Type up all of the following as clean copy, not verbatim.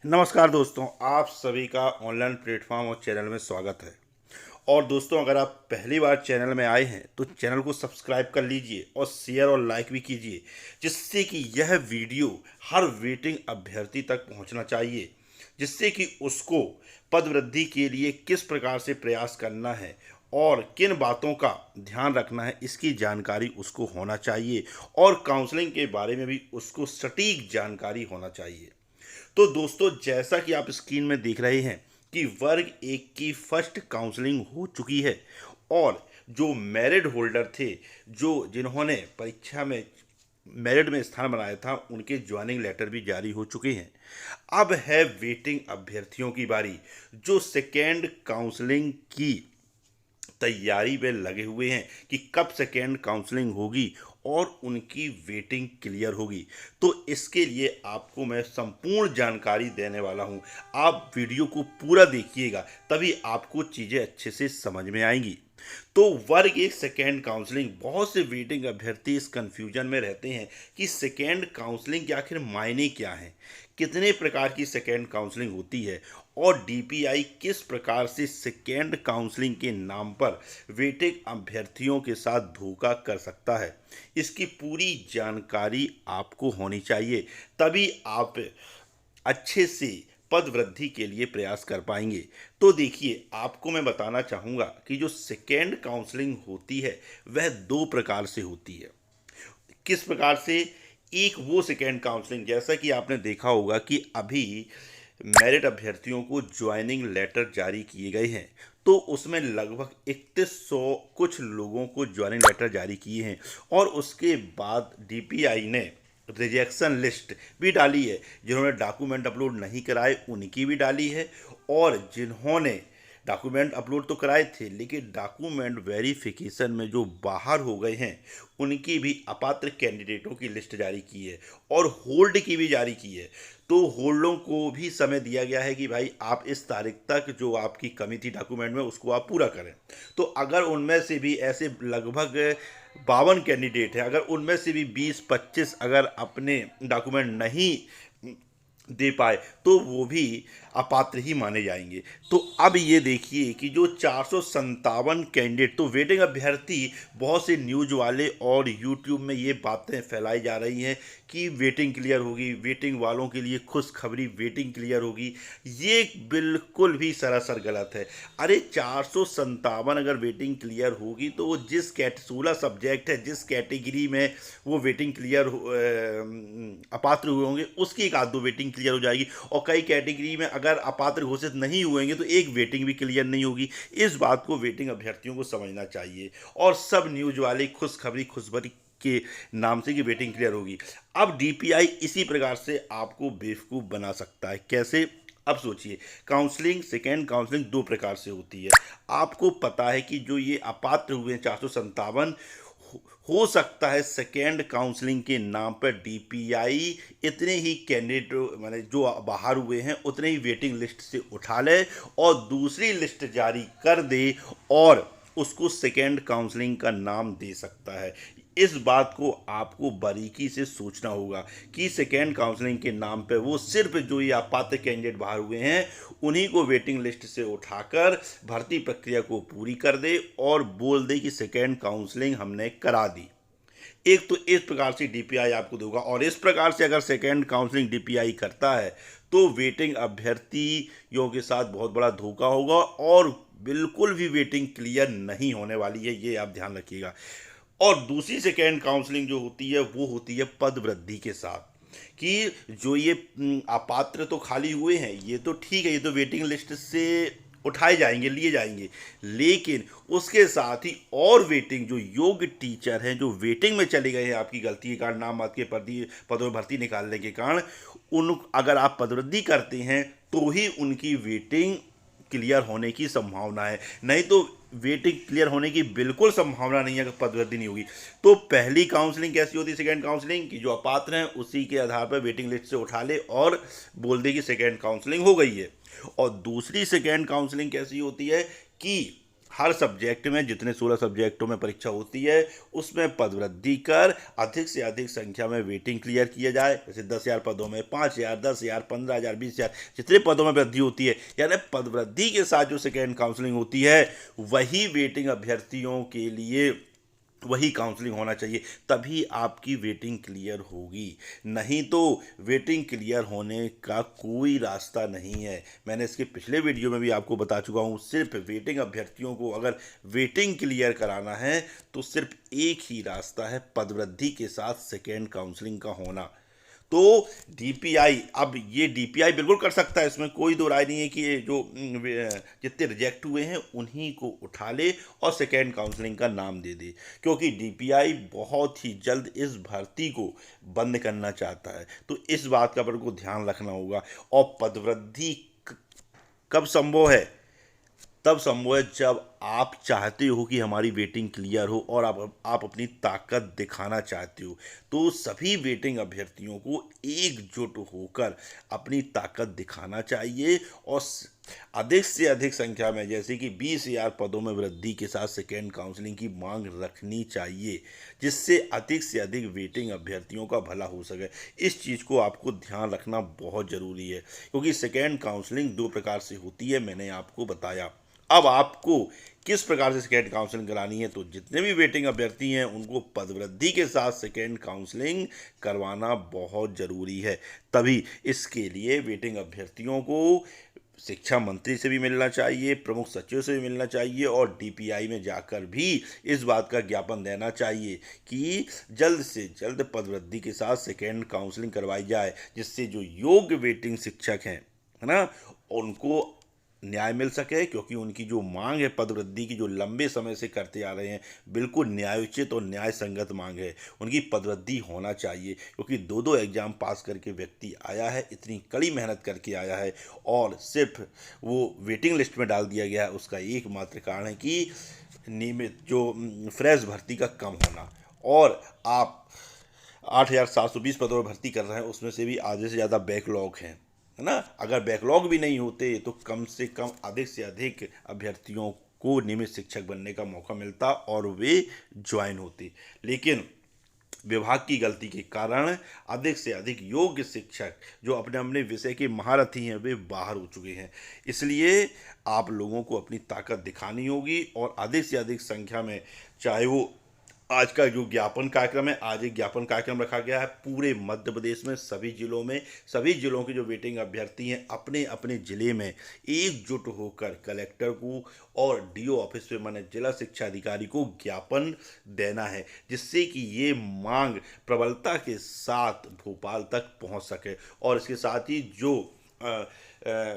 नमस्कार दोस्तों, आप सभी का ऑनलाइन प्लेटफॉर्म और चैनल में स्वागत है। और दोस्तों, अगर आप पहली बार चैनल में आए हैं तो चैनल को सब्सक्राइब कर लीजिए और शेयर और लाइक भी कीजिए, जिससे कि यह वीडियो हर वेटिंग अभ्यर्थी तक पहुंचना चाहिए, जिससे कि उसको पद वृद्धि के लिए किस प्रकार से प्रयास करना है और किन बातों का ध्यान रखना है, इसकी जानकारी उसको होना चाहिए और काउंसलिंग के बारे में भी उसको सटीक जानकारी होना चाहिए। तो दोस्तों, जैसा कि आप स्क्रीन में देख रहे हैं कि वर्ग एक की फर्स्ट काउंसलिंग हो चुकी है और जो मेरिट होल्डर थे, जो जिन्होंने परीक्षा में मेरिट में स्थान बनाया था, उनके ज्वाइनिंग लेटर भी जारी हो चुके हैं। अब है वेटिंग अभ्यर्थियों की बारी, जो सेकेंड काउंसलिंग की तैयारी में लगे हुए हैं कि कब सेकेंड काउंसलिंग होगी और उनकी वेटिंग क्लियर होगी। तो इसके लिए आपको मैं संपूर्ण जानकारी देने वाला हूं। आप वीडियो को पूरा देखिएगा, तभी आपको चीज़ें अच्छे से समझ में आएंगी। तो वर्ग एक सेकेंड काउंसलिंग, बहुत से वेटिंग अभ्यर्थी इस कंफ्यूजन में रहते हैं कि सेकेंड काउंसलिंग के आखिर मायने क्या हैं, कितने प्रकार की सेकेंड काउंसलिंग होती है और डीपीआई किस प्रकार से सेकेंड काउंसलिंग के नाम पर वेटिंग अभ्यर्थियों के साथ धोखा कर सकता है। इसकी पूरी जानकारी आपको होनी चाहिए, तभी आप अच्छे से पद वृद्धि के लिए प्रयास कर पाएंगे। तो देखिए, आपको मैं बताना चाहूँगा कि जो सेकेंड काउंसलिंग होती है वह दो प्रकार से होती है। किस प्रकार से? एक वो सेकेंड काउंसलिंग, जैसा कि आपने देखा होगा कि अभी मेरिट अभ्यर्थियों को ज्वाइनिंग लेटर जारी किए गए हैं, तो उसमें लगभग 3100 कुछ लोगों को ज्वाइनिंग लेटर जारी किए हैं और उसके बाद डीपीआई ने रिजेक्शन लिस्ट भी डाली है। जिन्होंने डॉक्यूमेंट अपलोड नहीं कराए उनकी भी डाली है, और जिन्होंने डॉक्यूमेंट अपलोड तो कराए थे लेकिन डॉक्यूमेंट वेरिफिकेशन में जो बाहर हो गए हैं, उनकी भी अपात्र कैंडिडेटों की लिस्ट जारी की है और होल्ड की भी जारी की है। तो होल्डों को भी समय दिया गया है कि भाई आप इस तारीख तक जो आपकी कमी थी डॉक्यूमेंट में उसको आप पूरा करें। तो अगर उनमें से भी ऐसे लगभग 52 कैंडिडेट हैं, अगर उनमें से भी 20-25 अगर अपने डॉक्यूमेंट नहीं दे पाए तो वो भी अपात्र ही माने जाएंगे। तो अब ये देखिए कि जो 457 कैंडिडेट, तो वेटिंग अभ्यर्थी, बहुत से न्यूज वाले और यूट्यूब में ये बातें फैलाई जा रही हैं कि वेटिंग क्लियर होगी, वेटिंग वालों के लिए खुशखबरी, वेटिंग क्लियर होगी। ये बिल्कुल भी सरासर गलत है। अरे 457 अगर वेटिंग क्लियर होगी तो वो जिस 16 सब्जेक्ट है, जिस कैटेगरी में वो वेटिंग क्लियर अपात्र हुए होंगे, उसकी एक आध दो वेटिंग क्लियर हो जाएगी। और कई कैटेगरी में अगर अपात्र घोषित नहीं हुएंगे तो एक वेटिंग भी क्लियर नहीं होगी। इस बात को वेटिंग अभ्यर्थियों को समझना चाहिए। और सब न्यूज वाले खुशखबरी खुशबरी के नाम से कि वेटिंग क्लियर होगी। अब डीपीआई इसी प्रकार से आपको बेवकूफ़ बना सकता है। कैसे? अब सोचिए, काउंसलिंग, सेकेंड काउंसलिंग दो प्रकार से होती है। आपको पता है कि जो ये अपात्र हुए हैं 457, हो सकता है सेकेंड काउंसलिंग के नाम पर डीपीआई इतने ही कैंडिडेट, माने जो बाहर हुए हैं, उतने ही वेटिंग लिस्ट से उठा ले और दूसरी लिस्ट जारी कर दे और उसको सेकेंड काउंसलिंग का नाम दे सकता है। इस बात को आपको बारीकी से सोचना होगा कि सेकेंड काउंसलिंग के नाम पे वो सिर्फ जो ये अपात्र कैंडिडेट बाहर हुए हैं उन्हीं को वेटिंग लिस्ट से उठाकर भर्ती प्रक्रिया को पूरी कर दे और बोल दे कि सेकेंड काउंसलिंग हमने करा दी। एक तो इस प्रकार से डीपीआई आपको देगा, और इस प्रकार से अगर सेकेंड काउंसलिंग डीपीआई करता है तो वेटिंग अभ्यर्थियों के साथ बहुत बड़ा धोखा होगा और बिल्कुल भी वेटिंग क्लियर नहीं होने वाली है, ये आप ध्यान रखिएगा। और दूसरी सेकेंड काउंसलिंग जो होती है वो होती है पद वृद्धि के साथ, कि जो ये अपात्र तो खाली हुए हैं, ये तो ठीक है, ये तो वेटिंग लिस्ट से उठाए जाएंगे, लिए जाएंगे, लेकिन उसके साथ ही और वेटिंग जो योग्य टीचर हैं, जो वेटिंग में चले गए हैं आपकी गलती के कारण, नाम मत के पदों में भर्ती निकालने के कारण, उन अगर आप पदवृद्धि करते हैं तो ही उनकी वेटिंग क्लियर होने की संभावना है, नहीं तो वेटिंग क्लियर होने की बिल्कुल संभावना नहीं है अगर पदवृद्धि नहीं होगी। तो पहली काउंसलिंग कैसी होती है? सेकेंड काउंसलिंग की जो अपात्र हैं उसी के आधार पर वेटिंग लिस्ट से उठा ले और बोल दे कि सेकेंड काउंसलिंग हो गई है। और दूसरी सेकेंड काउंसलिंग कैसी होती है कि हर सब्जेक्ट में जितने 16 सब्जेक्टों में परीक्षा होती है उसमें पदवृद्धि कर अधिक से अधिक संख्या में वेटिंग क्लियर किया जाए। जैसे 10,000 पदों में 5,000, 10,000, 15,000, 20,000 जितने पदों में वृद्धि होती है, यानी पदवृद्धि के साथ जो सेकेंड काउंसलिंग होती है वही वेटिंग अभ्यर्थियों के लिए वही काउंसलिंग होना चाहिए, तभी आपकी वेटिंग क्लियर होगी। नहीं तो वेटिंग क्लियर होने का कोई रास्ता नहीं है। मैंने इसके पिछले वीडियो में भी आपको बता चुका हूँ, सिर्फ वेटिंग अभ्यर्थियों को अगर वेटिंग क्लियर कराना है तो सिर्फ एक ही रास्ता है, पदवृद्धि के साथ सेकेंड काउंसलिंग का होना। तो डीपीआई, अब ये डीपीआई बिल्कुल कर सकता है, इसमें कोई दो राय नहीं है कि ये जो जितने रिजेक्ट हुए हैं उन्हीं को उठा ले और सेकेंड काउंसलिंग का नाम दे दे, क्योंकि डीपीआई बहुत ही जल्द इस भर्ती को बंद करना चाहता है। तो इस बात का अपन को ध्यान रखना होगा। और पदवृद्धि कब संभव है? तब संभव है जब आप चाहते हो कि हमारी वेटिंग क्लियर हो और आप अपनी ताकत दिखाना चाहते हो। तो सभी वेटिंग अभ्यर्थियों को एकजुट होकर अपनी ताकत दिखाना चाहिए और अधिक से अधिक संख्या में, जैसे कि 20,000 पदों में वृद्धि के साथ सेकेंड काउंसलिंग की मांग रखनी चाहिए, जिससे अधिक से अधिक वेटिंग अभ्यर्थियों का भला हो सके। इस चीज़ को आपको ध्यान रखना बहुत ज़रूरी है, क्योंकि सेकेंड काउंसलिंग दो प्रकार से होती है, मैंने आपको बताया। अब आपको किस प्रकार से सेकेंड काउंसलिंग करानी है, तो जितने भी वेटिंग अभ्यर्थी हैं उनको पदवृद्धि के साथ सेकेंड काउंसलिंग करवाना बहुत ज़रूरी है। तभी इसके लिए वेटिंग अभ्यर्थियों को शिक्षा मंत्री से भी मिलना चाहिए, प्रमुख सचिव से भी मिलना चाहिए और डीपीआई में जाकर भी इस बात का ज्ञापन देना चाहिए कि जल्द से जल्द पदवृद्धि के साथ सेकेंड काउंसलिंग करवाई जाए, जिससे जो योग्य वेटिंग शिक्षक हैं, है ना, उनको न्याय मिल सके। क्योंकि उनकी जो मांग है पदवृद्धि की, जो लंबे समय से करते आ रहे हैं, बिल्कुल न्यायोचित और न्याय संगत मांग है, उनकी पदवृद्धि होना चाहिए। क्योंकि दो दो एग्जाम पास करके व्यक्ति आया है, इतनी कड़ी मेहनत करके आया है और सिर्फ वो वेटिंग लिस्ट में डाल दिया गया है, उसका एकमात्र कारण है कि नियमित जो फ्रेश भर्ती का कम होना। और आप 8,720 पदों में भर्ती कर रहे हैं, उसमें से भी आधे से ज़्यादा बैकलॉग हैं, है ना। अगर बैकलॉग भी नहीं होते तो कम से कम अधिक से अधिक अभ्यर्थियों को नियमित शिक्षक बनने का मौका मिलता और वे ज्वाइन होते। लेकिन विभाग की गलती के कारण अधिक से अधिक योग्य शिक्षक जो अपने अपने विषय के महारथी हैं वे बाहर हो चुके हैं। इसलिए आप लोगों को अपनी ताकत दिखानी होगी और अधिक से अधिक संख्या में, चाहे वो आज का जो ज्ञापन कार्यक्रम है, आज एक ज्ञापन कार्यक्रम रखा गया है पूरे मध्य प्रदेश में, सभी जिलों में, सभी जिलों के जो वेटिंग अभ्यर्थी हैं अपने अपने ज़िले में एकजुट होकर कलेक्टर को और डीओ ऑफिस में, माने जिला शिक्षा अधिकारी को ज्ञापन देना है, जिससे कि ये मांग प्रबलता के साथ भोपाल तक पहुंच सके। और इसके साथ ही जो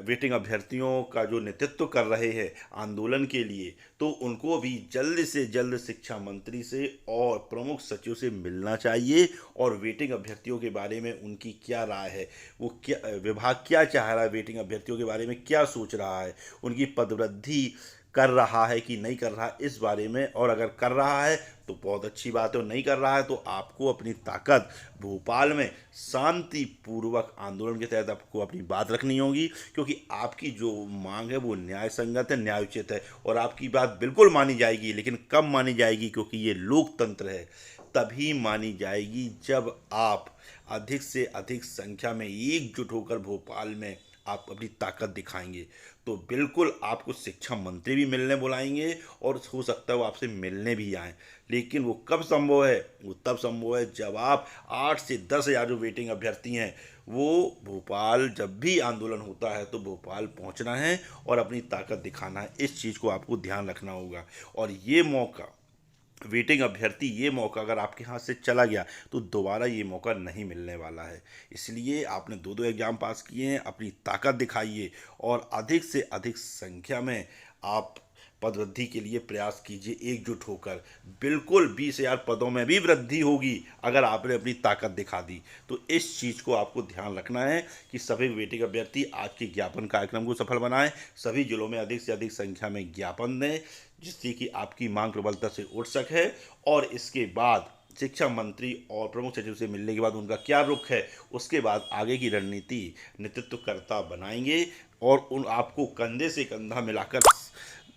वेटिंग अभ्यर्थियों का जो नेतृत्व कर रहे हैं आंदोलन के लिए, तो उनको भी जल्द से जल्द शिक्षा मंत्री से और प्रमुख सचिव से मिलना चाहिए और वेटिंग अभ्यर्थियों के बारे में उनकी क्या राय है, वो क्या विभाग क्या चाह रहा है, वेटिंग अभ्यर्थियों के बारे में क्या सोच रहा है, उनकी पदवृद्धि कर रहा है कि नहीं कर रहा है इस बारे में। और अगर कर रहा है तो बहुत अच्छी बात है, और नहीं कर रहा है तो आपको अपनी ताकत भोपाल में शांतिपूर्वक आंदोलन के तहत आपको अपनी बात रखनी होगी, क्योंकि आपकी जो मांग है वो न्याय संगत है, न्यायोचित है और आपकी बात बिल्कुल मानी जाएगी। लेकिन कब मानी जाएगी? क्योंकि ये लोकतंत्र है, तभी मानी जाएगी जब आप अधिक से अधिक संख्या में एकजुट होकर भोपाल में आप अपनी ताकत दिखाएंगे। तो बिल्कुल आपको शिक्षा मंत्री भी मिलने बुलाएंगे और हो सकता है वो आपसे मिलने भी आएँ। लेकिन वो कब संभव है? वो तब संभव है जब आप 8 से 10,000 जो वेटिंग अभ्यर्थी हैं वो भोपाल, जब भी आंदोलन होता है तो भोपाल पहुंचना है और अपनी ताकत दिखाना है। इस चीज़ को आपको ध्यान रखना होगा। और ये मौका, वेटिंग अभ्यर्थी, ये मौका अगर आपके हाथ से चला गया तो दोबारा ये मौका नहीं मिलने वाला है। इसलिए आपने दो दो एग्ज़ाम पास किए हैं, अपनी ताकत दिखाइए और अधिक से अधिक संख्या में आप पदवृद्धि के लिए प्रयास कीजिए एकजुट होकर। बिल्कुल 20,000 पदों में भी वृद्धि होगी अगर आपने अपनी ताकत दिखा दी। तो इस चीज़ को आपको ध्यान रखना है कि सभी वेटिंग अभ्यर्थी आज के ज्ञापन कार्यक्रम को सफल बनाएं, सभी जिलों में अधिक से अधिक संख्या में ज्ञापन दें, जिससे कि आपकी मांग प्रबलता से उठ सके। और इसके बाद शिक्षा मंत्री और प्रमुख सचिव से मिलने के बाद उनका क्या रुख है, उसके बाद आगे की रणनीति नेतृत्वकर्ता बनाएंगे और उन आपको कंधे से कंधा मिलाकर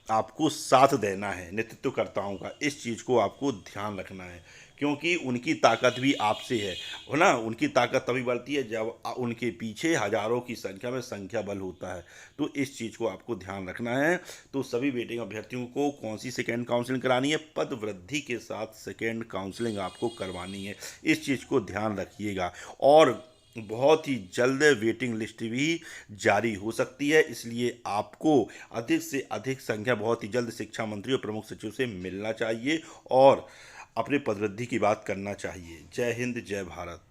आपको साथ देना है नेतृत्वकर्ताओं का। इस चीज़ को आपको ध्यान रखना है, क्योंकि उनकी ताकत भी आपसे है ना। उनकी ताकत तभी बढ़ती है जब उनके पीछे हजारों की संख्या में संख्या बल होता है। तो इस चीज़ को आपको ध्यान रखना है। तो सभी वेटिंग अभ्यर्थियों को कौन सी सेकेंड काउंसलिंग करानी है? पद वृद्धि के साथ सेकेंड काउंसलिंग आपको करवानी है। इस चीज़ को ध्यान रखिएगा। और बहुत ही जल्द वेटिंग लिस्ट भी जारी हो सकती है, इसलिए आपको अधिक से अधिक संख्या बहुत ही जल्द शिक्षा मंत्री और प्रमुख सचिव से मिलना चाहिए और अपने पदवृद्धि की बात करना चाहिए। जय हिंद, जय भारत।